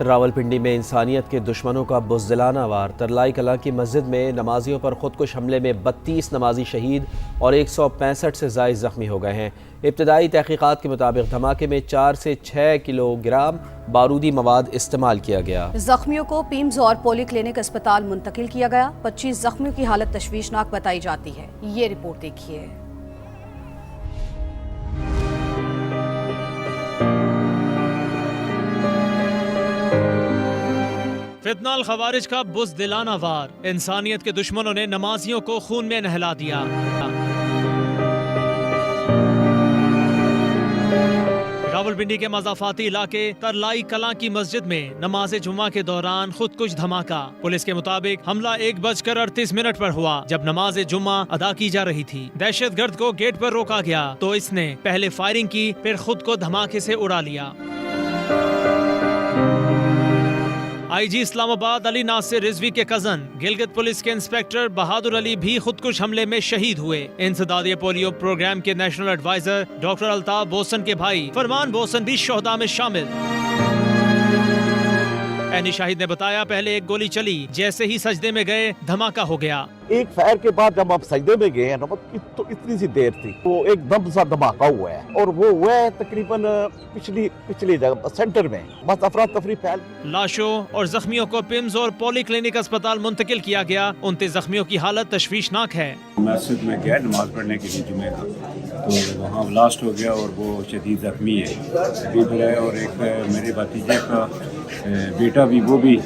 रावलपिंडी में इंसानियत के दुश्मनों का बुज़दिलाना वार। तरलाई कलां की मस्जिद में नमाजियों पर खुदकुश हमले में 32 नमाजी शहीद और 165 से ज़ायद ज़ख्मी हो गए हैं। इब्तदाई तहकीकात के मुताबिक धमाके में 4 से 6 किलोग्राम बारूदी मवाद इस्तेमाल किया गया। जख्मियों को पीम्स और पोली क्लिनिक अस्पताल मुंतकिल किया गया। 25 जख्मियों की हालत तशवीशनाक बताई जाती है। ये रिपोर्ट देखिए। फितनाल खवारिज का बुज़दिलाना वार। इंसानियत के दुश्मनों ने नमाजियों को खून में नहला दिया। रावलपिंडी के मज़ाफाती इलाके तरलाई कलां की मस्जिद में नमाज जुमा के दौरान खुदकुश धमाका। पुलिस के मुताबिक हमला 1:38 पर हुआ जब नमाज जुमा अदा की जा रही थी। दहशतगर्द को गेट पर रोका गया तो इसने पहले फायरिंग की, फिर खुद को धमाके से उड़ा लिया। आईजी इस्लामाबाद अली नासिर रिजवी के कजन गिलगित पुलिस के इंस्पेक्टर बहादुर अली भी खुदकुश हमले में शहीद हुए। इंसदादी पोलियो प्रोग्राम के national adviser doctor Altaf Bosan के भाई फरमान बोसन भी शोहदा में शामिल। एनी शाहिद ने बताया, पहले एक गोली चली, जैसे ही सजदे में गए धमाका हो गया। एक फायर के बाद जब आप सजदे में गए हैं ना, तो इतनी सी देर थी, वो एकदम सा धमाका हुआ है और वो हुआ है तकरीबन पिछली जगह सेंटर में। बस अफरा तफरी फैल। लाशों और जख्मियों को पिम्स और पॉली क्लिनिक अस्पताल मुंतकिल किया गया। 29 जख्मियों की हालत तशवीशनाक है। मस्जिद में गया नमाज पढ़ने के लिए जुमे का, तो वहाँ ब्लास्ट हो गया और वो शदीद जख्मी है और एक मेरे भतीजे का बेटा भी, वो भी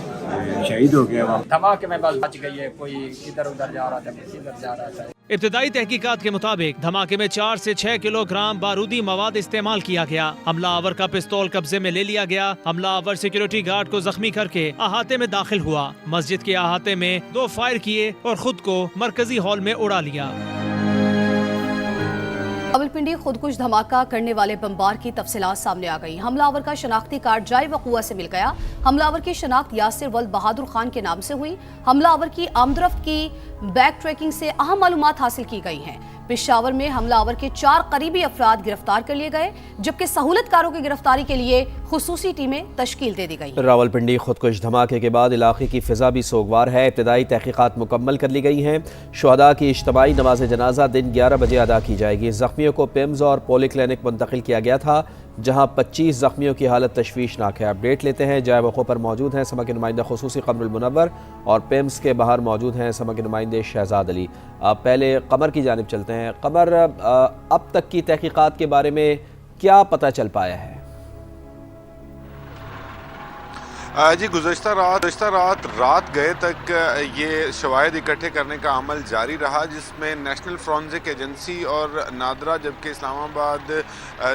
शहीद हो गया। वहाँ धमाके में बस बच गई है, कोई इधर उधर जा रहा था, इधर जा रहा था। इब्तदाई तहकीकात के मुताबिक धमाके में 4 से 6 किलोग्राम बारूदी मवाद इस्तेमाल किया गया। हमलावर का पिस्तौल कब्जे में ले लिया गया। हमलावर सिक्योरिटी गार्ड को जख्मी करके अहाते में दाखिल हुआ। मस्जिद के अहाते में 2 फायर किए और खुद को मरकजी हॉल में उड़ा लिया। रावलपिंडी खुदकुश धमाका करने वाले बमबार की तफसीलात सामने आ गई। हमलावर का शनाख्ती कार्ड जाए वक़ुआ से मिल गया। हमलावर की शनाख्त यासिर वल्द बहादुर खान के नाम से हुई। हमलावर की आमदरफ्त की बैक ट्रैकिंग से अहम मालूमात हासिल की गई हैं। पेशावर में हमलावर के 4 करीबी अफराद गिरफ्तार कर लिए गए, जबकि सहूलतकारों की गिरफ्तारी के लिए खुसूसी टीमें तश्कील दे दी गई। रावलपिंडी खुदकुश धमाके के बाद इलाके की फिजा भी सोगवार है। इब्तदाई तहकीकात मुकम्मल कर ली गई हैं। शुहदा की इज्तमाई नमाज जनाजा दिन 11 बजे अदा की जाएगी। जख्मियों को पिम्स और पोली क्लिनिक मुंतकिल किया गया था, जहां 25 जख्मियों की हालत तशवीशनाक है। अपडेट लेते हैं। जाए वक़ू पर मौजूद हैं समा के नुमाइंदा खुसूसी कमरुल मुनव्वर और पिम्स के बाहर मौजूद हैं समा के नुमाइंदे शहजाद अली। पहले कमर की जानिब चलते हैं। कमर, अब तक की तहकीकात के बारे में क्या पता चल पाया है? जी, गुज़श्ता रात गए तक ये शवाहिद इकट्ठे करने का अमल जारी रहा, जिसमें नेशनल फॉरेंसिक एजेंसी और नादरा जबकि इस्लामाबाद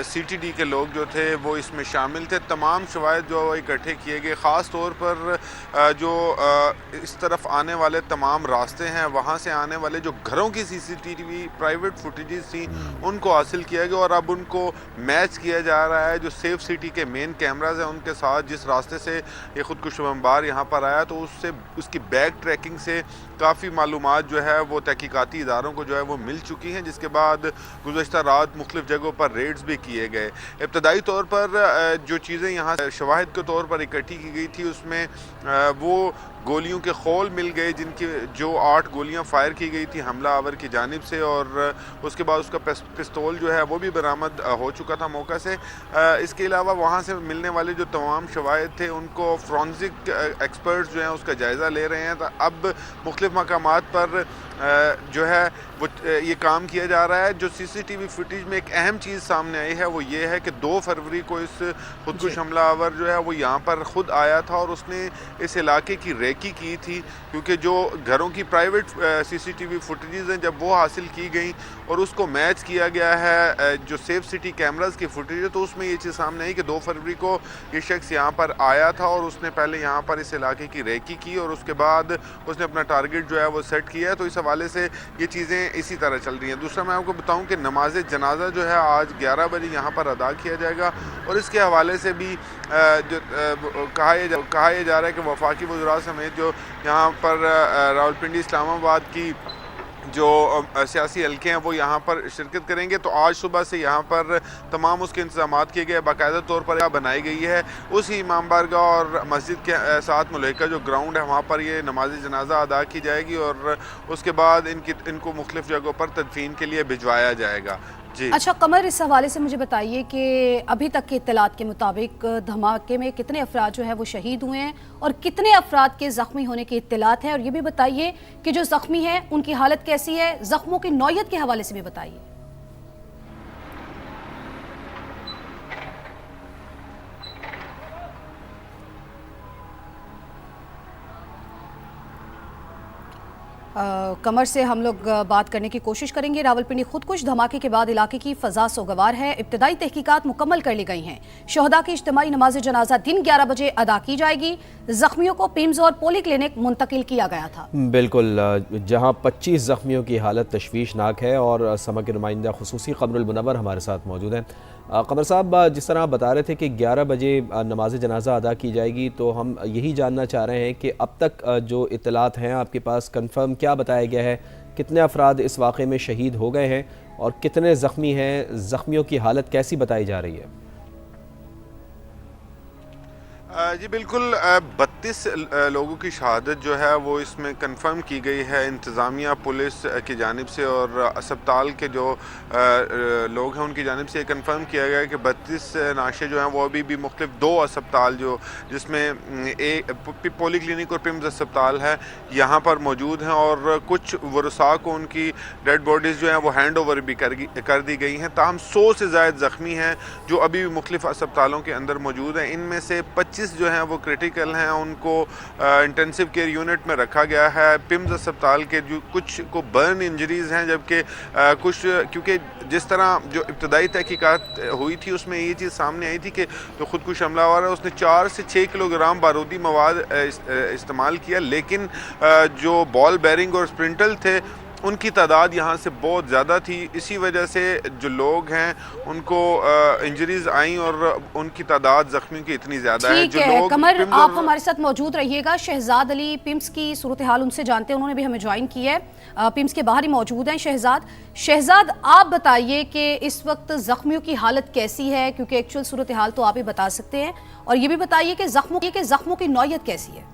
CTD के लोग जो थे वो इसमें शामिल थे। तमाम शवाहिद जो इकट्ठे किए गए, ख़ास तौर पर जो इस तरफ आने वाले तमाम रास्ते हैं, वहाँ से आने वाले जो घरों की CCTV प्राइवेट फुटेजेस थी, उनको हासिल किया गया और अब उनको मैच किया जा रहा है जो सेफ सिटी के मेन कैमराज हैं उनके साथ। जिस रास्ते से ये खुदकुश बमबार यहाँ पर आया, तो उसकी बैक ट्रैकिंग से काफ़ी मालूमात जो है वो तहकीकाती इदारों को जो है वो मिल चुकी हैं, जिसके बाद गुज़श्ता रात मुख्तलिफ़ जगहों पर रेड्स भी किए गए। इब्तदाई तौर पर जो चीज़ें यहाँ शवाहिद के तौर पर इकट्ठी की गई थी, उसमें वो गोलियों के खोल मिल गए, जिनकी जो 8 गोलियां फायर की गई थी हमलावर की जानिब से, और उसके बाद उसका पिस्तौल जो है वो भी बरामद हो चुका था मौका से। इसके अलावा वहाँ से मिलने वाले जो तमाम शवाहिद थे उनको फॉरेंसिक एक्सपर्ट्स जो हैं उसका जायज़ा ले रहे हैं। तो अब मुख्तलिफ़ मकामात पर जो है वो ये काम किया जा रहा है। जो CCTV फुटेज में एक अहम चीज़ सामने आई है वो ये है कि 2 फरवरी को इस खुदकुश हमलावर जो है वो यहाँ पर ख़ुद आया था और उसने इस इलाके की रेकी की थी, क्योंकि जो घरों की प्राइवेट CCTV फुटेजेस हैं जब वो हासिल की गई और उसको मैच किया गया है जो सेफ सिटी कैमरास की फुटेज है, तो उसमें ये चीज़ सामने आई कि 2 फरवरी को ये शख्स यहाँ पर आया था और उसने पहले यहाँ पर इस इलाके की रेकी की और उसके बाद उसने अपना टारगेट जो है वो सेट किया है। तो इस हवाले से ये चीज़ें इसी तरह चल रही हैं। दूसरा मैं आपको बताऊं कि नमाज जनाजा जो है आज 11 बजे यहाँ पर अदा किया जाएगा और इसके हवाले से भी जो कहा यह जा रहा है कि वफाकी वज़रा समेत जो यहाँ पर रावलपिंडी इस्लामाबाद की जो सियासी हल्के हैं वो यहाँ पर शिरकत करेंगे। तो आज सुबह से यहाँ पर तमाम उसके इंतजाम किए गए, बाकायदा तौर पर बनाई गई है। उसी इमाम बारगाह और मस्जिद के साथ मुल्हिका जो ग्राउंड है वहाँ पर ये नमाज जनाजा अदा की जाएगी और उसके बाद इनको मुख्तलिफ जगहों पर तदफीन के लिए भिजवाया जाएगा। जी अच्छा कमर, इस हवाले से मुझे बताइए कि अभी तक के इत्तलात के मुताबिक धमाके में कितने अफराद जो है वो शहीद हुए हैं और कितने अफराद के ज़ख्मी होने की इत्तलात हैं, और ये भी बताइए कि जो ज़ख्मी हैं उनकी हालत कैसी है, ज़ख्मों की नौयत के हवाले से भी बताइए। कमर से हम लोग बात करने की कोशिश करेंगे। रावलपिंडी खुदकुश धमाके के बाद इलाके की फ़ज़ा सोगवार है। इब्तदाई तहकीकात मुकम्मल कर ली गई हैं। शहदा की इज्तिमाई नमाज जनाजा दिन 11 बजे अदा की जाएगी। ज़ख्मियों को पिम्स और पोली क्लिनिक मुंतकिल किया गया था। बिल्कुल, जहां 25 ज़ख्मियों की हालत तशवीशनाक है और समा के नुमाइंदा खुसूसी क़मरुल मुनव्वर हमारे साथ मौजूद हैं। कमर साहब, जिस तरह आप बता रहे थे कि 11 बजे नमाज जनाजा अदा की जाएगी, तो हम यही जानना चाह रहे हैं कि अब तक जो इत्तलात हैं आपके पास कन्फर्म क्या बताया गया है, कितने अफराद इस वाक़े में शहीद हो गए हैं और कितने ज़ख्मी हैं, ज़ख्मियों की हालत कैसी बताई जा रही है? जी बिल्कुल, 32 लोगों की शहादत जो है वो इसमें कंफर्म की गई है इंतज़ामिया पुलिस की जानिब से, और अस्पताल के जो लोग हैं उनकी जानिब से कंफर्म किया गया है कि 32 नाशे जो हैं वो अभी भी मुख्तलिफ 2 अस्पताल जो जिसमें एक पोली क्लिनिक और पिम्स अस्पताल है यहाँ पर मौजूद हैं, और कुछ वरसा को उनकी डेड बॉडीज़ जो हैं वो हैंड ओवर भी कर दी गई हैं। ताहम 100 से ज़ायद ज़ख्मी हैं जो अभी भी मुख्तलिफ अस्पतालों के अंदर मौजूद हैं। इनमें से 25 जो हैं वो क्रिटिकल हैं, उनको इंटेंसिव केयर यूनिट में रखा गया है। पिम्स अस्पताल के जो कुछ को बर्न इंजरीज़ हैं, जबकि कुछ, क्योंकि जिस तरह जो इब्तदाई तहकीकात हुई थी उसमें ये चीज़ सामने आई थी कि जो खुदकुश हमलावर है उसने 4 से 6 किलोग्राम बारूदी मवाद इस्तेमाल किया, लेकिन जो बॉल बेरिंग और स्प्रिंटल थे उनकी तादाद यहाँ से बहुत ज़्यादा थी। इसी वजह से जो लोग हैं उनको इंजरीज आई और उनकी तादाद जख्मी की इतनी ज़्यादा है। ठीक है कमर, आप हमारे साथ मौजूद रहिएगा। शहजाद अली पिम्स की सूरत हाल उनसे जानते हैं, उन्होंने भी हमें ज्वाइन किया है। पिम्स के बाहर ही मौजूद हैं शहजाद, आप बताइए कि इस वक्त जख्मियों की हालत कैसी है, क्योंकि एक्चुअल सूरत हाल तो आप ही बता सकते हैं, और ये भी बताइए कि जख्मों की नौयत कैसी है।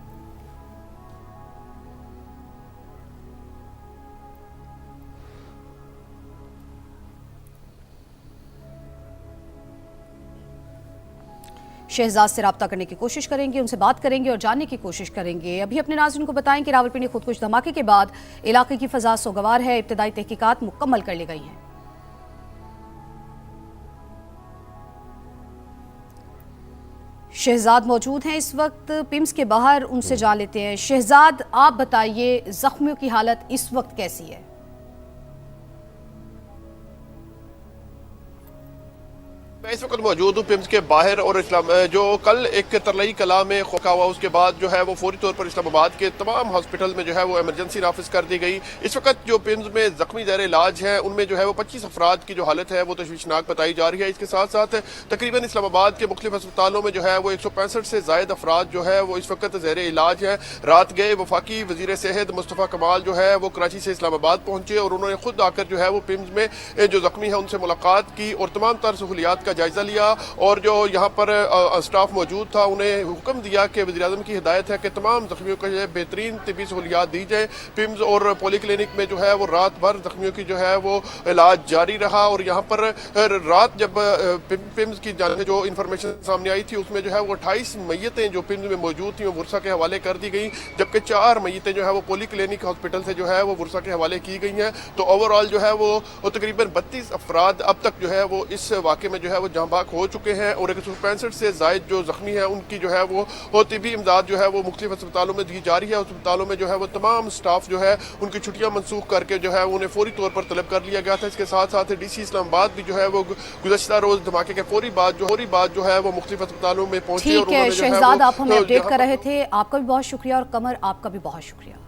शहजाद से रब्ता करने की कोशिश करेंगे, उनसे बात करेंगे और जानने की कोशिश करेंगे। अभी अपने नाज़रीन को बताएं कि रावलपिंडी खुदकुश धमाके के बाद इलाके की फ़ज़ा सोगवार है। इब्तदाई तहकीकात मुकम्मल कर ली गई हैं। शहजाद मौजूद हैं इस वक्त पिम्स के बाहर, उनसे जान लेते हैं। शहजाद, आप बताइए जख्मियों की हालत इस वक्त कैसी है? मैं इस वक्त मौजूद हूँ पिम्स के बाहर, और इस्लाम जो कल एक तरलई कला में खौका हुआ उसके बाद जो है वो फौरी तौर पर इस्लामाबाद के तमाम हॉस्पिटल में जो है वो इमरजेंसी नाफिज कर दी गई। इस वक्त जो पिम्स में जख्मी ज़ेर इलाज हैं उनमें जो है वो 25 अफराद की जो हालत है वो तशवीशनाक बताई जा रही है। इसके साथ साथ तकरीबन इस्लामाबाद के मुख्तलिफ अस्पतालों में जो है वो 165 से ज़ायद अफराद जो है वो इस वक्त ज़ेर इलाज है। रात गए वफाकी वज़ीर सेहत मुस्तफ़ा कमाल जो है वो कराची से इस्लामाबाद पहुँचे और उन्होंने खुद आकर जो है वो पिम्स में जो जख्मी है उनसे मुलाकात की और तमाम तर सहूलियात का जायज़ा लिया, और जो यहाँ पर स्टाफ मौजूद था उन्हें हुक्म दिया कि वज़ीर-ए-आज़म की हिदायत है कि तमाम जख्मियों को बेहतरीन तिब्बी सहूलियात दी जाए। पिम्स और पोली क्लिनिक में जो है वो रात भर जख्मियों की जो है वो इलाज जारी रहा, और यहाँ पर रात जब पिम्स की जो इंफॉर्मेशन सामने आई थी उसमें जो है वो 28 मैयतें जो पिम्स में मौजूद थी वो वर्षा के हवाले कर दी गई, जबकि 4 मैयतें जो है वो पोली क्लिनिक हॉस्पिटल से जो है वो वर्षा के हवाले की गई हैं। तो ओवरऑल जो है वो तकरीबन 32 अफराद अब तक जो है वो इस वाक़े में जो है वो जहाँ हो चुके हैं, और 165 से ज़ायद जो जख्मी हैं उनकी जो है वो तिब्बी इमदाद जो है वो मुख्तलिफ अस्पतालों में दी जा रही है। अस्पतालों में जो है वो तमाम स्टाफ जो है उनकी छुट्टियां मनसूख करके जो है उन्हें फौरी तौर पर तलब कर लिया गया था। इसके साथ साथ DC इस्लामाबाद भी जो है वो गुज़श्ता रोज़ धमाके के फौरी बाद जो है वो मुख्तलिफ अस्पतालों में पहुंचे। ठीक है शहजाद, आप हमें अपडेट कर रहे थे, आपका भी बहुत शुक्रिया, और कमर आपका भी बहुत शुक्रिया।